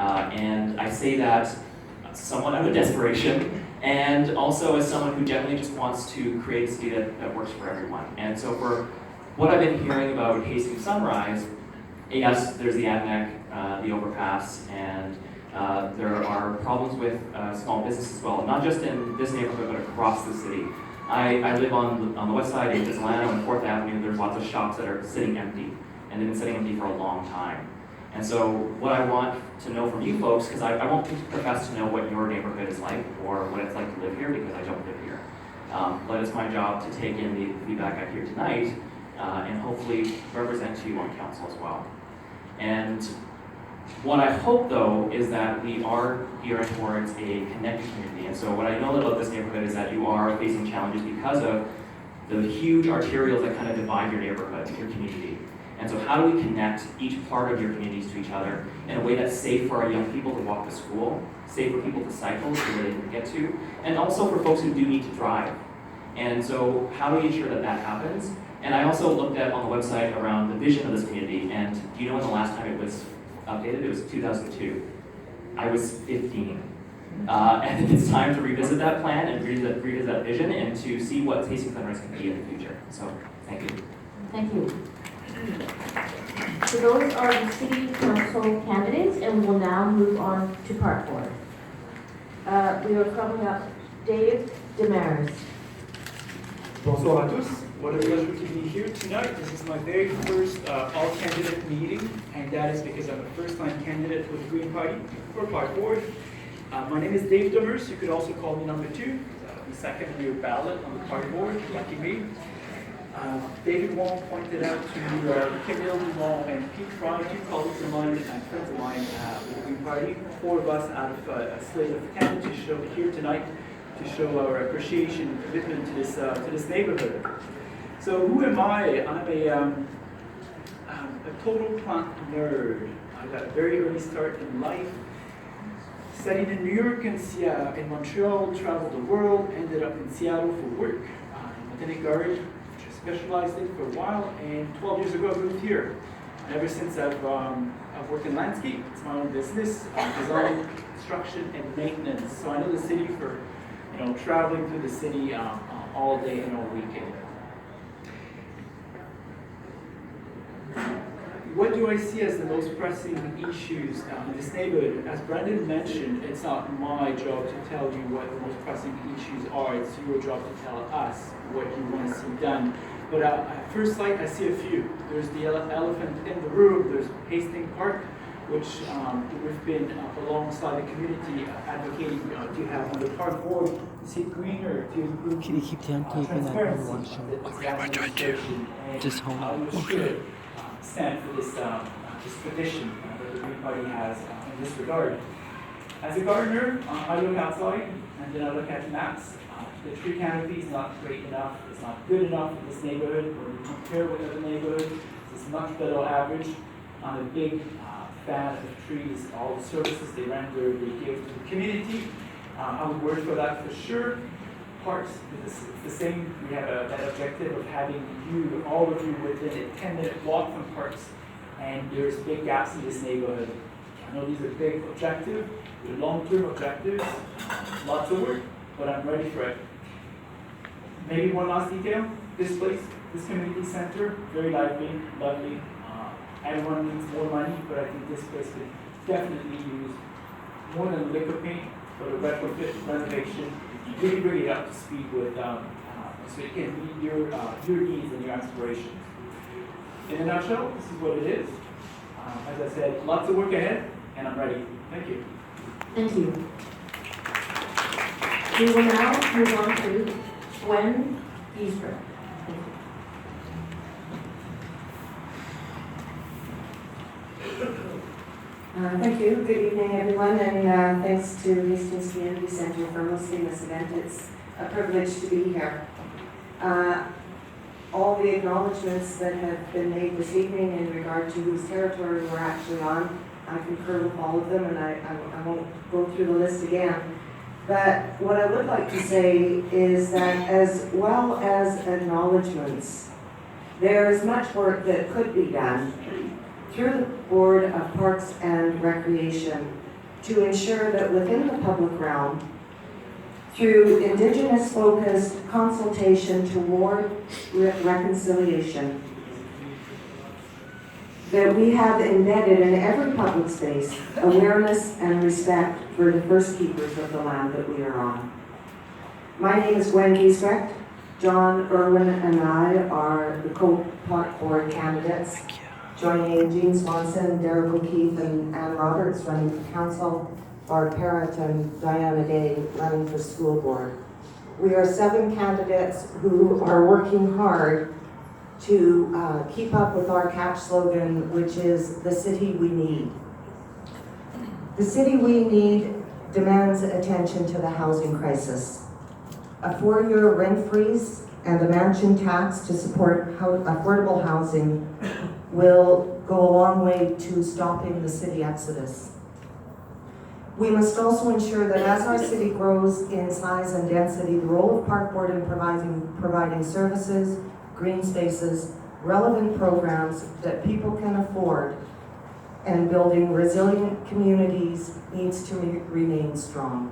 And I say that somewhat out of desperation, and also as someone who generally just wants to create a city that works for everyone. And so for what I've been hearing about Hastings Sunrise, yes, there's the ADNEC, the overpass, and there are problems with small business as well, not just in this neighborhood, but across the city. I live on the west side in Ypsilanti on 4th Avenue. There's lots of shops that are sitting empty, and they've been sitting empty for a long time. And so what I want to know from you folks, because I won't profess to know what your neighborhood is like or what it's like to live here, because I don't live here. But it's my job to take in the feedback I hear tonight and hopefully represent to you on council as well. And what I hope, though, is that we are gearing towards a connected community. And so what I know about this neighborhood is that you are facing challenges because of the huge arterials that kind of divide your neighborhood, your community. And so how do we connect each part of your communities to each other in a way that's safe for our young people to walk to school, safe for people to cycle so that they can get to, and also for folks who do need to drive. And so how do we ensure that that happens? And I also looked at on the website around the vision of this community, and do you know when the last time it was updated? It was 2002. I was 15. And it's time to revisit that plan and revisit that vision and to see what Hastings Sunrise can be in the future. So, thank you. Thank you. So those are the city council candidates, and we will now move on to park board. We are coming up Dave Demers. Bonsoir à tous. What a pleasure to be here tonight. This is my very first all-candidate meeting, and that is because I'm a first-time candidate for the Green Party for Park Board. My name is Dave Demers. You could also call me number 2. I'll be second on your ballot on the Park Board. Lucky me. David Wong pointed out to Camille Dumont and Pete Fry, 2 colleagues of mine and friends of mine with the Green Party, 4 of us out of a slate of 10 to show here tonight to show our appreciation and commitment to this neighborhood. So who am I? I'm a total plant nerd. I got a very early start in life. Studied in New York and in Montreal, traveled the world, ended up in Seattle for work in botanic garden, which I specialized in for a while, and 12 years ago I moved here. And ever since I've worked in landscape. It's my own business, design, construction, and maintenance. So I know the city for traveling through the city all day and all weekend. What do I see as the most pressing issues in this neighborhood? As Brandon mentioned, it's not my job to tell you what the most pressing issues are. It's your job to tell us what you want to see done. But at first sight, I see a few. There's the elephant in the room. There's Hastings Park, which we've been alongside the community advocating to have on the park board, see greener, to improve Can you keep the taping that I'm watching? Just hold on. Okay. Stand for this tradition that the Green Party has in this regard. As a gardener, I look outside and then I look at maps. The tree canopy is not great enough. It's not good enough in this neighborhood. When we compare with other neighborhoods, it's much below average. I'm a big fan of trees, all the services they render, they give to the community. I would work for that for sure. Parks, it's the same. We have that objective of having you, all of you, within a 10-minute walk from parks. And there's big gaps in this neighborhood. I know these are big objectives, they're long-term objectives, lots of work, but I'm ready for it. Maybe one last detail. This place, this community center, very lively, lovely. Everyone needs more money, but I think this place could definitely use more than liquor paint, but a retrofit renovation. Really bring it up to speed with, so it can meet your needs and your aspirations. In a nutshell, this is what it is. As I said, lots of work ahead, and I'm ready. Thank you. Thank you. We will now move on to Gwen Easter. Thank you. Good evening, everyone, and thanks to Hastings Community Centre for hosting this event. It's a privilege to be here. All the acknowledgements that have been made this evening in regard to whose territory we're actually on, I concur with all of them, and I won't go through the list again. But what I would like to say is that as well as acknowledgements, there is much work that could be done through the Board of Parks and Recreation to ensure that within the public realm, through Indigenous-focused consultation toward reconciliation, that we have embedded in every public space awareness and respect for the first keepers of the land that we are on. My name is Gwen Giesbrecht. John Irwin and I are the co-park board candidates, joining Jean Swanson, Derek O'Keefe, and Ann Roberts running for council, Barb Parrott and Diana Day running for school board. We are 7 candidates who are working hard to keep up with our catch slogan, which is the city we need. The city we need demands attention to the housing crisis. A 4-year rent freeze and the mansion tax to support affordable housing will go a long way to stopping the city exodus. We must also ensure that as our city grows in size and density, the role of Park Board in providing services, green spaces, relevant programs that people can afford, and building resilient communities needs to remain strong.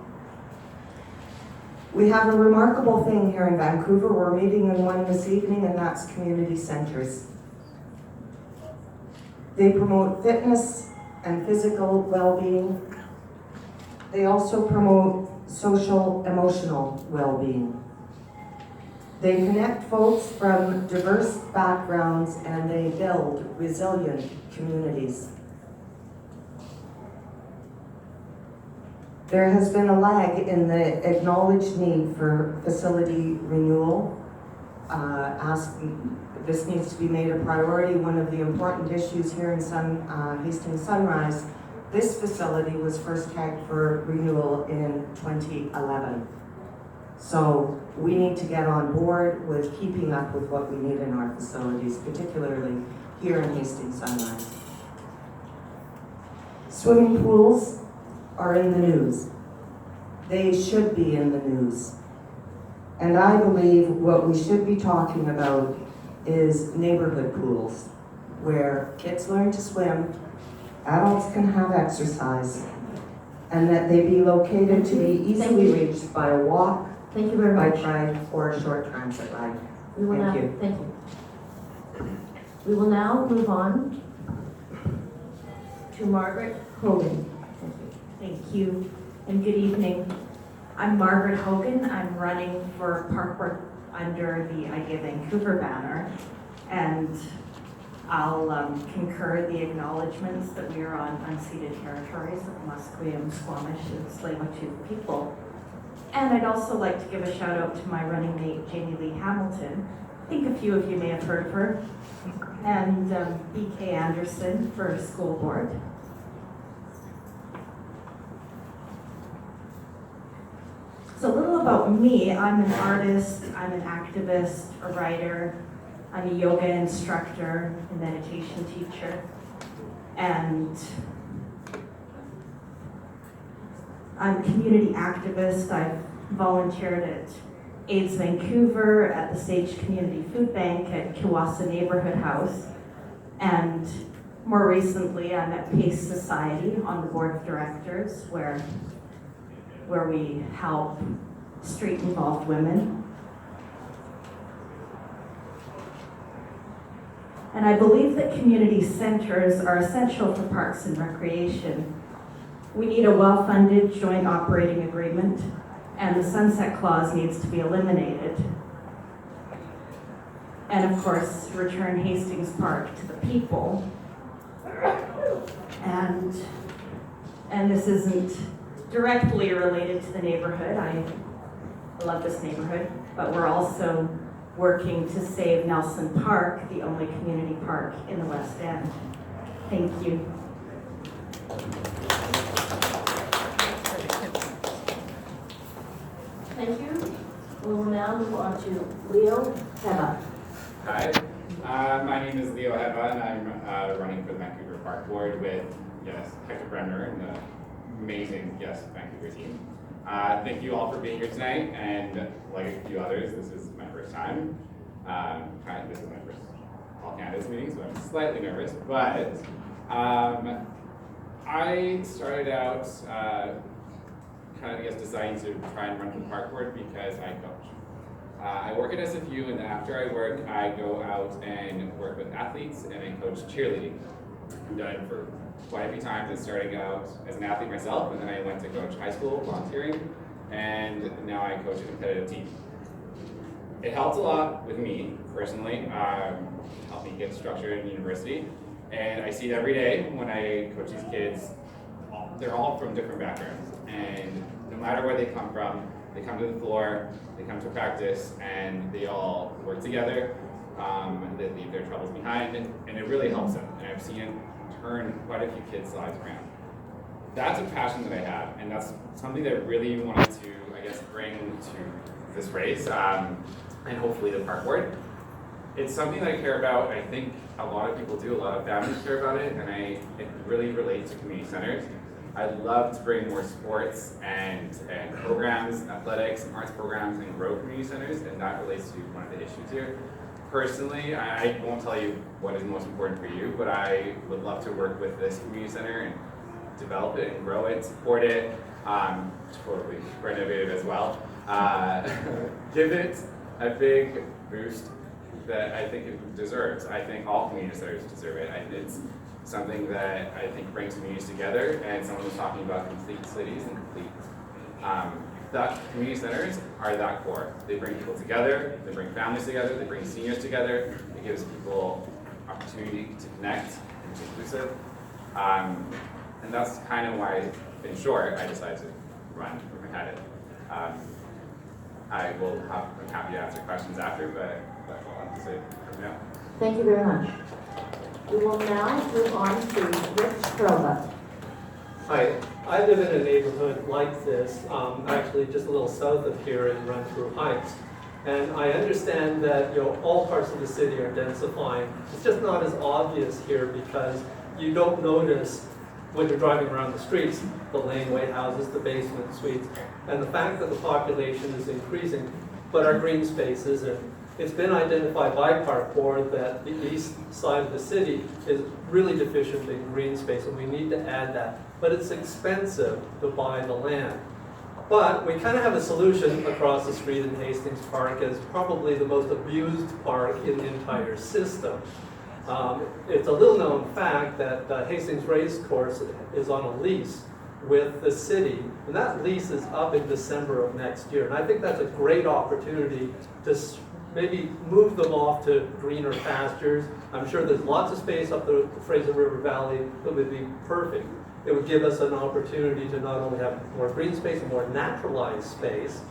We have a remarkable thing here in Vancouver. We're meeting in one this evening, and that's community centers. They promote fitness and physical well-being. They also promote social, emotional well-being. They connect folks from diverse backgrounds, and they build resilient communities. There has been a lag in the acknowledged need for facility renewal. This needs to be made a priority. One of the important issues here in Hastings Sunrise, this facility was first tagged for renewal in 2011. So we need to get on board with keeping up with what we need in our facilities, particularly here in Hastings Sunrise. Swimming pools are in the news. They should be in the news. And I believe what we should be talking about is neighborhood pools, where kids learn to swim, adults can have exercise, and that they be located to be easily reached by a walk, Thank you very bike much. ride, or a short transit ride. We will Thank now, you. thank you. We will now move on to Margaret Hogan. Thank you, and good evening. I'm Margaret Hogan. I'm running for Park Board under the Idea Vancouver banner, and I'll concur the acknowledgements that we are on unceded territories of Musqueam, Squamish, and Tsleil-Waututh people. And I'd also like to give a shout out to my running mate, Jamie Lee Hamilton. I think a few of you may have heard of her. And BK Anderson for school board. So a little about me. I'm an artist, I'm an activist, a writer, I'm a yoga instructor, a meditation teacher, and I'm a community activist. I've volunteered at AIDS Vancouver, at the Sage Community Food Bank, at Kiwassa Neighborhood House, and more recently I'm at Pace Society on the board of directors, where we help street-involved women. And I believe that community centers are essential for parks and recreation. We need a well-funded joint operating agreement, and the sunset clause needs to be eliminated. And of course, return Hastings Park to the people. And this isn't directly related to the neighborhood. I love this neighborhood, but we're also working to save Nelson Park, the only community park in the West End. Thank you. Thank you. We will now move on to Leo Heba. Hi, my name is Leo Heba, and I'm running for the Vancouver Park Board with, Hector Bremner and the amazing, Vancouver team. Thank you all for being here tonight, and like a few others, this is my first time. This is my first all candidates meeting, so I'm slightly nervous, but I started out kind of, I guess, deciding to try and run for the park board because I coach. I work at SFU, and after I work, I go out and work with athletes and I coach cheerleading. I've done it for quite a few times, and starting out as an athlete myself, and then I went to coach high school volunteering, and now I coach a competitive team. It helped a lot with me personally, helped me get structure in university, and I see it every day when I coach these kids. They're all from different backgrounds, and no matter where they come from, they come to the floor, they come to practice, and they all work together. They leave their troubles behind, and it really helps them. And I've seen it turn quite a few kids' lives around. That's a passion that I have, and that's something that I really wanted to, I guess, bring to this race, and hopefully the park board. It's something that I care about. I think a lot of people do, a lot of families care about it, and it really relates to community centers. I'd love to bring more sports and programs, athletics, and arts programs, and grow community centers, and that relates to one of the issues here. Personally, I won't tell you what is most important for you, but I would love to work with this community center and develop it and grow it, support it, totally innovative as well. Give it a big boost that I think it deserves. I think all community centers deserve it. It's something that I think brings communities together, and someone was talking about complete cities and complete, that community centers are that core. They bring people together, they bring families together, they bring seniors together, it gives people opportunity to connect, which is inclusive. And that's kind of why, in short, I decided to run for McAdam. I'm happy to answer questions after, but that's all I have to say for now. Thank you very much. We will now move on to Rich Strova. Hi, I live in a neighborhood like this, actually just a little south of here in Renfrew Heights. And I understand that all parts of the city are densifying. It's just not as obvious here because you don't notice when you're driving around the streets, the laneway houses, the basement suites, and the fact that the population is increasing, but our green spaces, and it's been identified by Park Board that the east side of the city is really deficient in green space, and we need to add that. But it's expensive to buy the land. But we kind of have a solution across the street in Hastings Park as probably the most abused park in the entire system. It's a little known fact that Hastings Race Course is on a lease with the city, and that lease is up in December of next year. And I think that's a great opportunity to maybe move them off to greener pastures. I'm sure there's lots of space up the Fraser River Valley that would be perfect. It would give us an opportunity to not only have more green space and more naturalized space,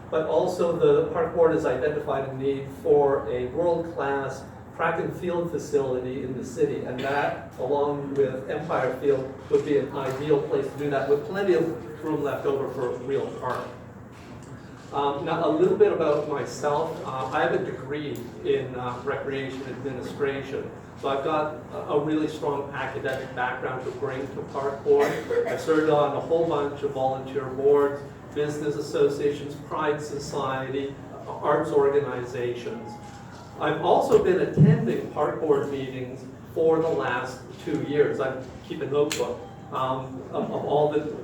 but also the Park Board has identified a need for a world-class track and field facility in the city, and that, along with Empire Field, would be an ideal place to do that with plenty of room left over for a real park. Now, a little bit about myself. I have a degree in recreation administration, so I've got a really strong academic background to bring to Park Board. I've served on a whole bunch of volunteer boards, business associations, Pride Society, arts organizations. I've also been attending Park Board meetings for the last 2 years. I keep a notebook of all the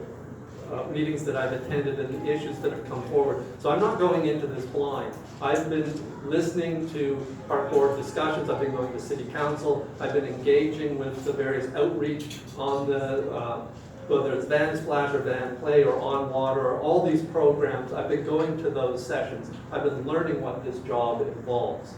meetings that I've attended and the issues that have come forward. So I'm not going into this blind. I've been listening to Park Board discussions, I've been going to City Council, I've been engaging with the various outreach on the, whether it's Van Splash or Van Play or On Water or all these programs. I've been going to those sessions. I've been learning what this job involves.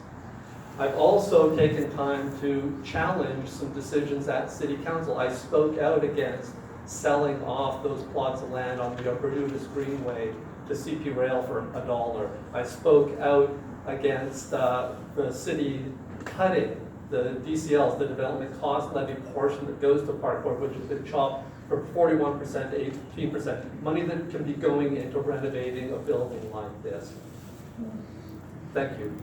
I've also taken time to challenge some decisions at City Council. I spoke out against selling off those plots of land on the Bermudas Greenway to CP Rail for $1. I spoke out against the city cutting the DCLs, the development cost levy portion that goes to Park Board, which has been chopped from 41% to 18%. Money that can be going into renovating a building like this. Thank you.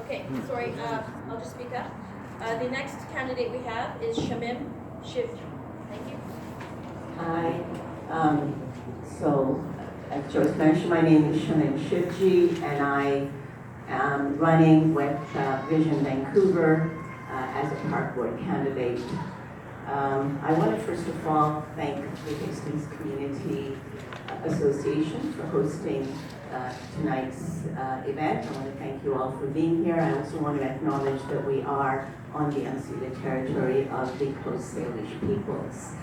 Okay, sorry, I'll just speak up. The next candidate we have is Shamim Shiv. Thank you. Hi. So, as Joyce mentioned, my name is Shamim Shivji, and I am running with Vision Vancouver as a park board candidate. I want to first of all thank the Hastings Community Association for hosting tonight's event. I want to thank you all for being here. I also want to acknowledge that we are on the unceded territory of the Coast Salish peoples.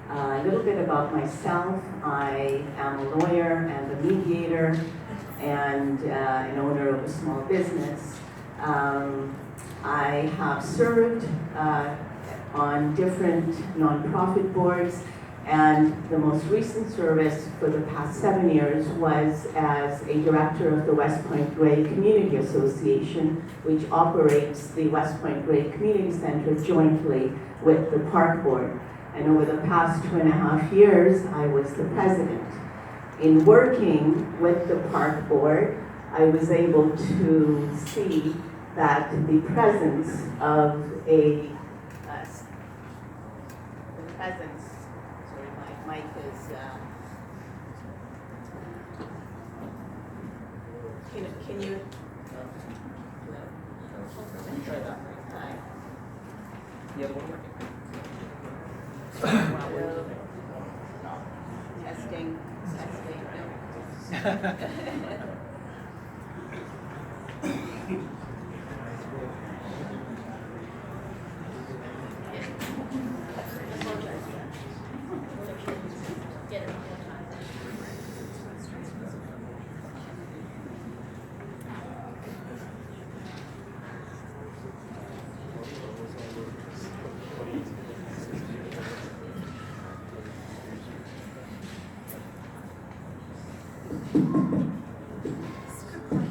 A little bit about myself. I am a lawyer and a mediator and an owner of a small business. I have served on different nonprofit boards, and the most recent service for the past 7 years was as a director of the West Point Grey Community Association, which operates the West Point Grey Community Center jointly with the Park Board. And over the past 2.5 years, I was the president. In working with the Park Board, I was able to see that the presence of sorry, my mic is, can you? Hi. The other one working? Hello. Testing.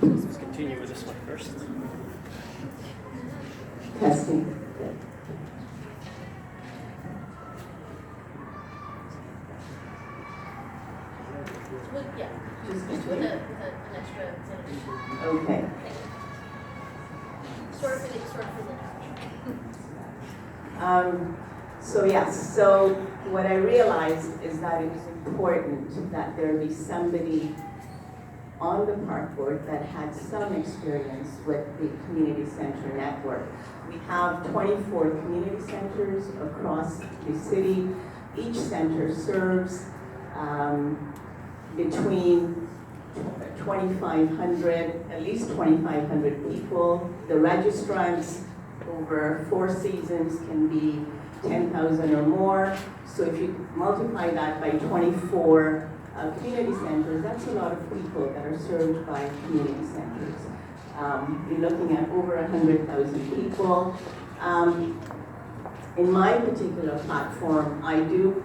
Let's continue with this one first. Testing. Yeah, Just with between. an extra. Okay. Sort of for So yes, so what I realized is that it was important that there be somebody on the park board that had some experience with the community center network. We have 24 community centers across the city. Each center serves between 2,500, at least 2,500 people. The registrants over 4 seasons can be 10,000 or more. So if you multiply that by 24 community centers, that's a lot of people that are served by community centers. You're looking at over 100,000 people. In my particular platform, I do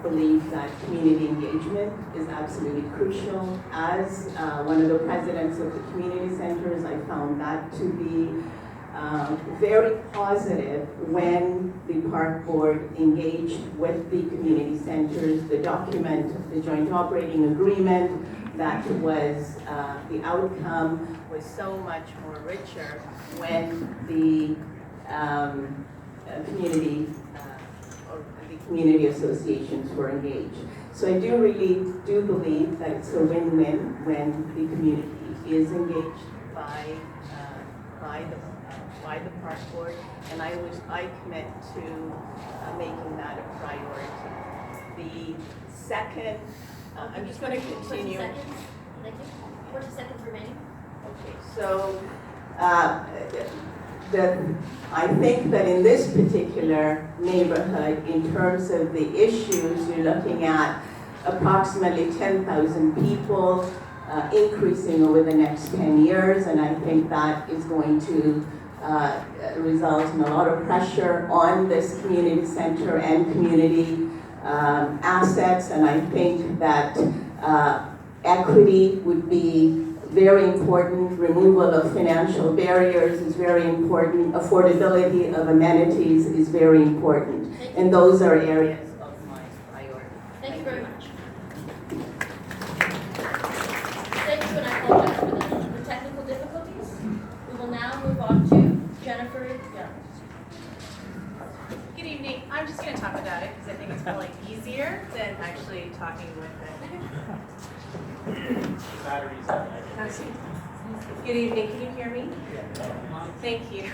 believe that community engagement is absolutely crucial. As one of the presidents of the community centers, I found that to be very positive when the park board engaged with the community centers. The document, the joint operating agreement, that was the outcome was so much more richer when the community associations were engaged. So I really do believe that it's a win-win when the community is engaged by the park board, and I commit to making that a priority. The second, I'm just going to continue. 40 seconds. Thank you. 40 seconds remaining. Okay, so I think that in this particular neighborhood, in terms of the issues, you're looking at approximately 10,000 people increasing over the next 10 years, and I think that is going to result in a lot of pressure on this community center and community assets, and I think that equity would be very important. Removal of financial barriers is very important. Affordability of amenities is very important. And those are areas of my priority. Thank you very much. Thank you, and I apologize for the technical difficulties. We will now move on to Jennifer Young. Good evening. I'm just going to talk about it because I think it's probably easier than actually talking with it. Batteries. Good evening, can you hear me? Thank you.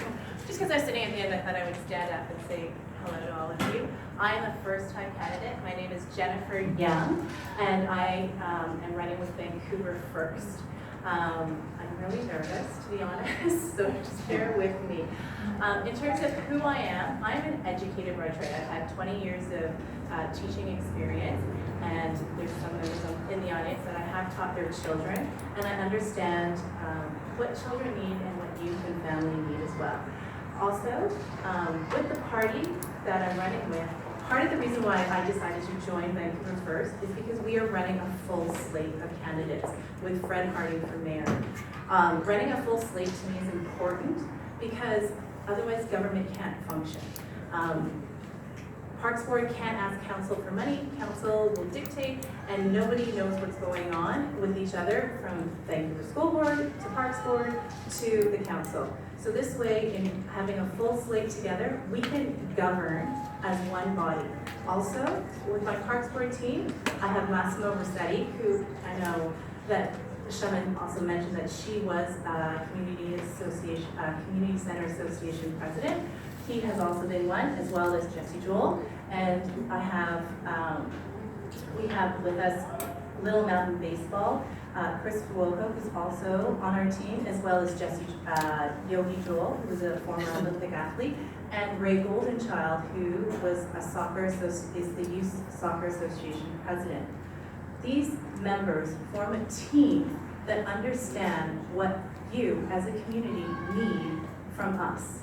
Just because I'm sitting at the end, I thought I would stand up and say hello to all of you. I am a first-time candidate. My name is Jennifer Young, and I am running with Vancouver First. I'm really nervous, to be honest, so just bear with me. In terms of who I am, I'm an educated Rotarian. I've had 20 years of teaching experience, and there's some members in the audience that I have taught their children, and I understand what children need and what youth and family need as well. Also, with the party that I'm running with, part of the reason why I decided to join Vancouver First is because we are running a full slate of candidates with Fred Harding for mayor. Running a full slate to me is important because otherwise government can't function. Parks Board can't ask council for money, council will dictate, and nobody knows what's going on with each other from Vancouver School Board to Parks Board to the council. So this way, in having a full slate together, we can govern as one body. Also, with my Parks Board team, I have Massimo Rossetti, who I know that Shaman also mentioned that she was Community Center Association president. He has also been one, as well as Jesse Joel. And I have, we have with us Little Mountain Baseball, Chris Fuoco, who's also on our team, as well as Jesse Yogi Joel, who's a former Olympic athlete, and Ray Goldenchild, who was is the Youth Soccer Association president. These members form a team that understand what you as a community need from us.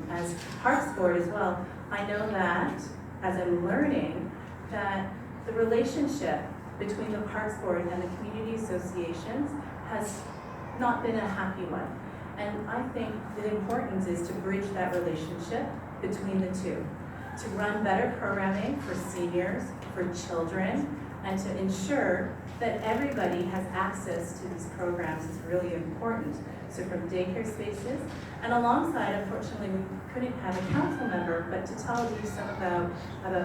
As Parks Board as well, I know that as I'm learning that the relationship between the Parks Board and the community associations has not been a happy one. And I think the importance is to bridge that relationship between the two, to run better programming for seniors, for children, and to ensure that everybody has access to these programs is really important. So from daycare spaces, and alongside, unfortunately, we couldn't have a council member, but to tell you some about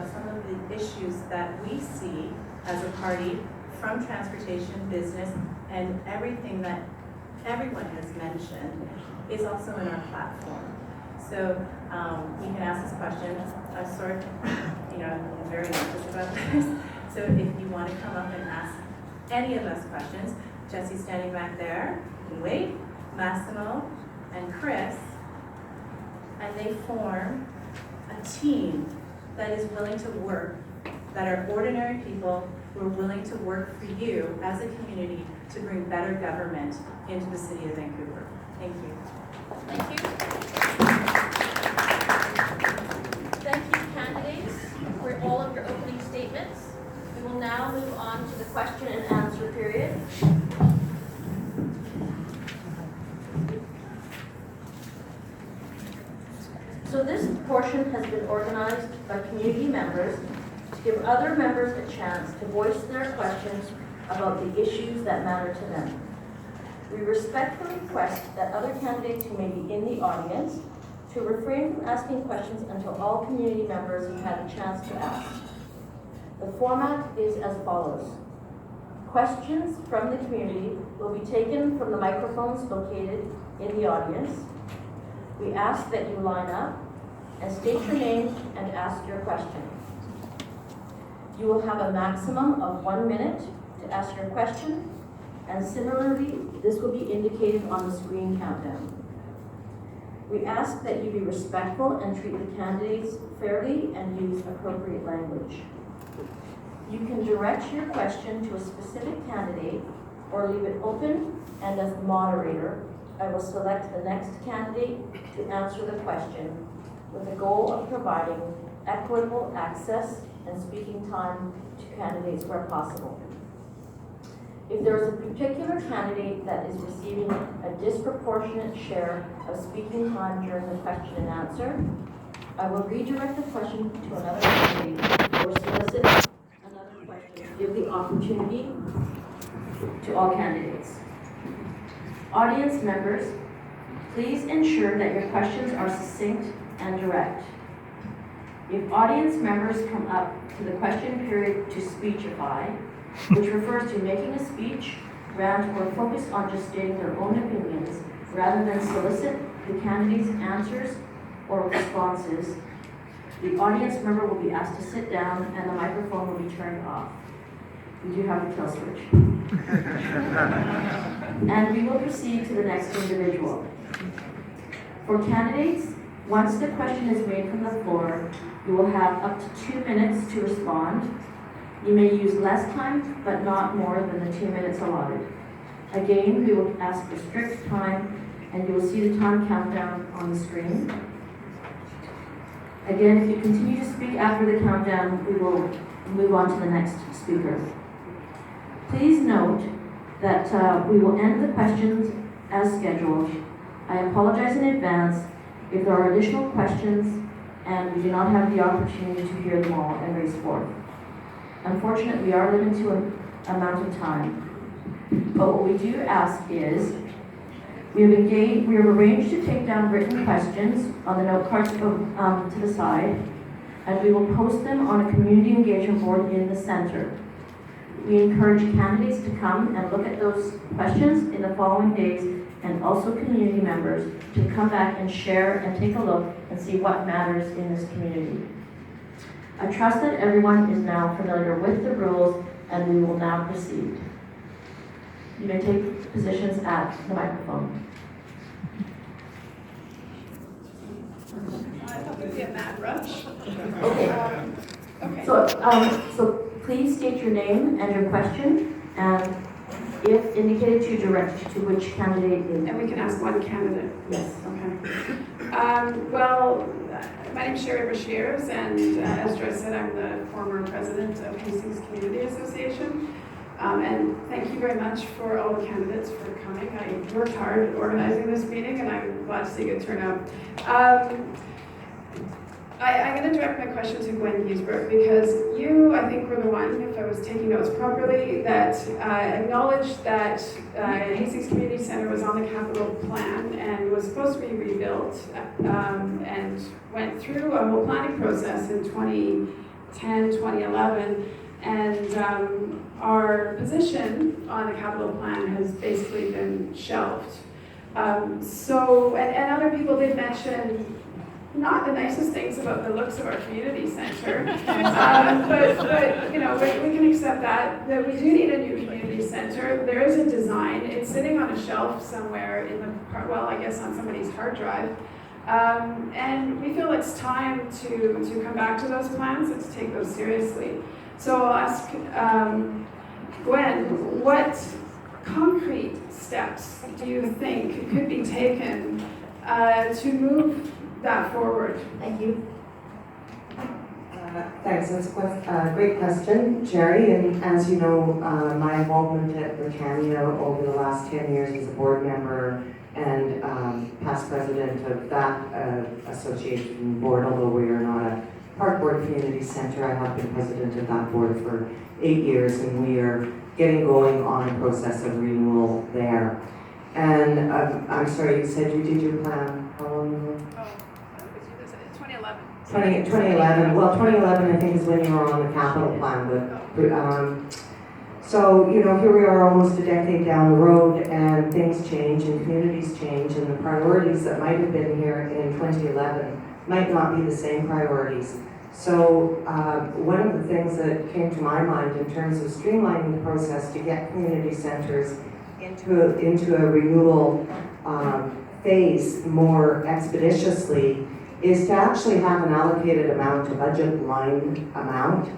some of the issues that we see as a party from transportation, business, and everything that everyone has mentioned is also in our platform. So you can ask us questions. I'm very anxious about this. So if you want to come up and ask any of us questions, Jesse's standing back there, and Wade, Massimo, and Chris, and they form a team that is willing to work, that are ordinary people who are willing to work for you as a community to bring better government into the city of Vancouver. Thank you. Thank you. Thank you, candidates, for all of your opening statements. We will now move on to the question and answer period. So this portion has been organized by community members to give other members a chance to voice their questions about the issues that matter to them. We respectfully request that other candidates who may be in the audience to refrain from asking questions until all community members have had a chance to ask. The format is as follows. Questions from the community will be taken from the microphones located in the audience. We ask that you line up and state your name and ask your question. You will have a maximum of 1 minute to ask your question, and similarly, this will be indicated on the screen countdown. We ask that you be respectful and treat the candidates fairly and use appropriate language. You can direct your question to a specific candidate or leave it open, and as the moderator, I will select the next candidate to answer the question with the goal of providing equitable access and speaking time to candidates where possible. If there is a particular candidate that is receiving a disproportionate share of speaking time during the question and answer, I will redirect the question to another candidate or solicit another question to give the opportunity to all candidates. Audience members, please ensure that your questions are succinct and direct. If audience members come up to the question period to speechify, which refers to making a speech rant, or focus on just stating their own opinions rather than solicit the candidate's answers or responses, the audience member will be asked to sit down and the microphone will be turned off. We do have a kill switch. And we will proceed to the next individual. For candidates, once the question is made from the floor, you will have up to 2 minutes to respond. You may use less time, but not more than the 2 minutes allotted. Again, we will ask for strict time, and you will see the time countdown on the screen. Again, if you continue to speak after the countdown, we will move on to the next speaker. Please note that we will end the questions as scheduled. I apologize in advance if there are additional questions and we do not have the opportunity to hear them all and raise forth. Unfortunately, we are limited to an amount of time. But what we do ask is, we have arranged to take down written questions on the note cards to the side, and we will post them on a community engagement board in the center. We encourage candidates to come and look at those questions in the following days, and also community members to come back and share and take a look and see what matters in this community. I trust that everyone is now familiar with the rules, and we will now proceed. You may take positions at the microphone. I thought there'd be a mad rush. Okay. Okay. So please state your name and your question, and if indicated, to direct to which candidate is. And we can ask one candidate. Yes. Okay. Well, my name is Sherry Bashir, and as Joyce said, I'm the former president of Hastings Community Association. And thank you very much for all the candidates for coming. I worked hard organizing this meeting, and I'm glad to see a good turnout. I'm going to direct my question to Gwen Giesbert, because you, I think, were the one, if I was taking notes properly, that acknowledged that Hastings Community Center was on the capital plan and was supposed to be rebuilt, and went through a whole planning process in 2010, 2011, and our position on the capital plan has basically been shelved. And other people did mention not the nicest things about the looks of our community center, but you know, we can accept that we do need a new community center. There is a design. It's sitting on a shelf somewhere in the well, I guess on somebody's hard drive. And we feel it's time to come back to those plans and to take those seriously. So I'll ask Gwen, what concrete steps do you think could be taken to move that forward? Thank you. Thanks, that's a great question, Jerry. And as you know, my involvement at Britannia over the last 10 years as a board member and past president of that association board, although we are not a Park Board Community Center, I have been president of that board for 8 years, and we are getting going on a process of renewal there. And I'm sorry, you said you did your plan how long ago? 2011. Well, 2011 I think is when you were on the capital plan, but so, you know, here we are almost a decade down the road, and things change and communities change, and the priorities that might have been here in 2011 might not be the same priorities. So one of the things that came to my mind in terms of streamlining the process to get community centers into a renewal phase more expeditiously is to actually have an allocated amount, a budget line amount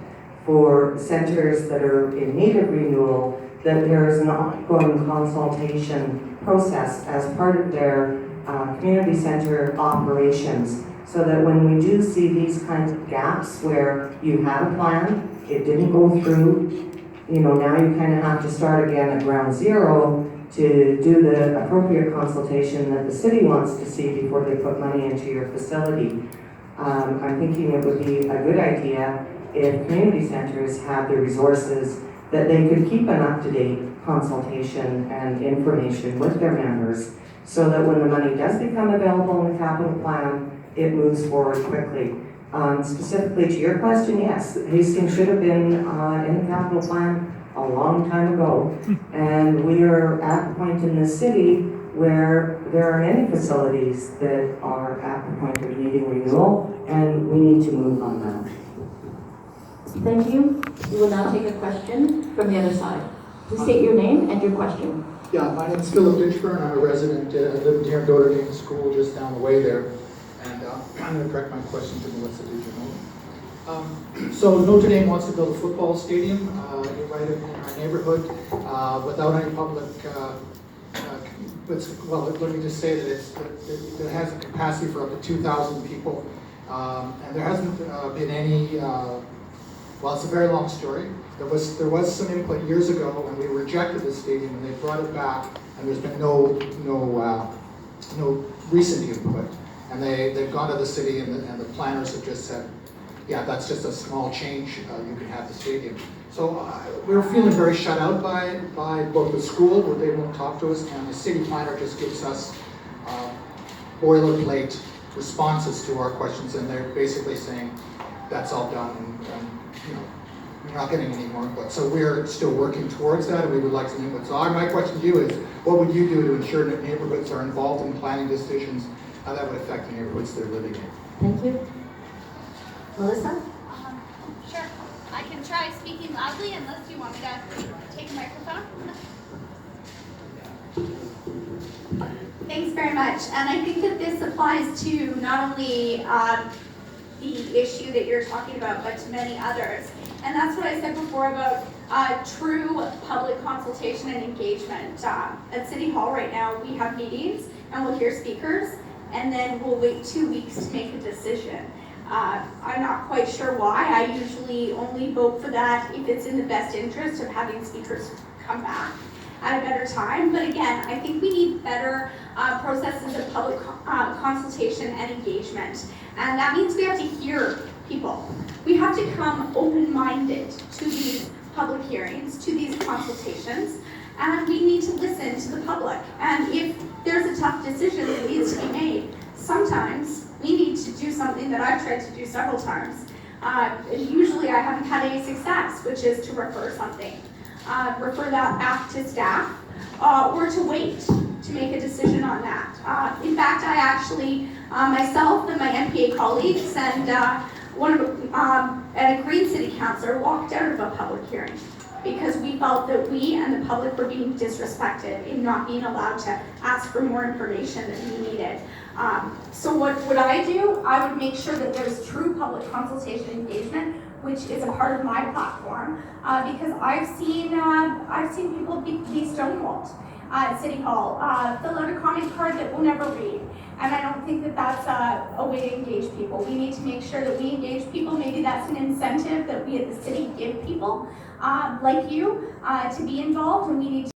for centers that are in need of renewal, that there is an ongoing consultation process as part of their community center operations, so that when we do see these kinds of gaps where you had a plan, it didn't go through, you know, now you kind of have to start again at ground zero to do the appropriate consultation that the city wants to see before they put money into your facility. I'm thinking it would be a good idea if community centers have the resources that they could keep an up-to-date consultation and information with their members, so that when the money does become available in the capital plan, it moves forward quickly. Specifically to your question, yes, Hastings should have been in the capital plan a long time ago. And we are at the point in the city where there aren't any facilities that are at the point of needing renewal, and we need to move on that. Thank you. We will now take a question from the other side. Please state your name and your question. Yeah, my name's Philip Ditchburn. I'm a resident, I live near Notre Dame School, just down the way there. And I'm going to direct my question to Melissa DiGiorno. So Notre Dame wants to build a football stadium right in our neighborhood without any public, well, let me just say that it has a capacity for up to 2,000 people. And there hasn't been any, well, it's a very long story. There was some input years ago when we rejected the stadium, and they brought it back, and there's been no recent input. And they've gone to the city, and the planners have just said, yeah, that's just a small change. You can have the stadium. So we're feeling very shut out by both the school, where they won't talk to us, and the city planner just gives us boilerplate responses to our questions, and they're basically saying that's all done, and you know, we're not getting any more input. So we're still working towards that, and we would like some input. So my question to you is, what would you do to ensure that neighborhoods are involved in planning decisions, how that would affect the neighborhoods they're living in? Thank you. Melissa? Sure. I can try speaking loudly unless you want me to take a microphone. Thanks very much. And I think that this applies to not only the issue that you're talking about, but to many others. And that's what I said before about true public consultation and engagement. At City Hall right now, we have meetings and we'll hear speakers, and then we'll wait 2 weeks to make a decision. I'm not quite sure why. I usually only vote for that if it's in the best interest of having speakers come back at a better time. But again, I think we need better processes of public consultation and engagement. And that means we have to hear people. We have to come open-minded to these public hearings, to these consultations, and we need to listen to the public. And if there's a tough decision that needs to be made, sometimes we need to do something that I've tried to do several times. And usually I haven't had any success, which is to refer something. Refer that back to staff, or to wait to make a decision on that. In fact, I actually, myself and my MPA colleagues and and a Green City councillor walked out of a public hearing because we felt that we and the public were being disrespected in not being allowed to ask for more information than we needed. So what would I do? I would make sure that there's true public consultation engagement, which is a part of my platform, because I've seen people be stonewalled at City Hall, fill out a comment card that we'll never read. And I don't think that that's a way to engage people. We need to make sure that we engage people. Maybe that's an incentive that we at the city give people, like you, to be involved, and we need to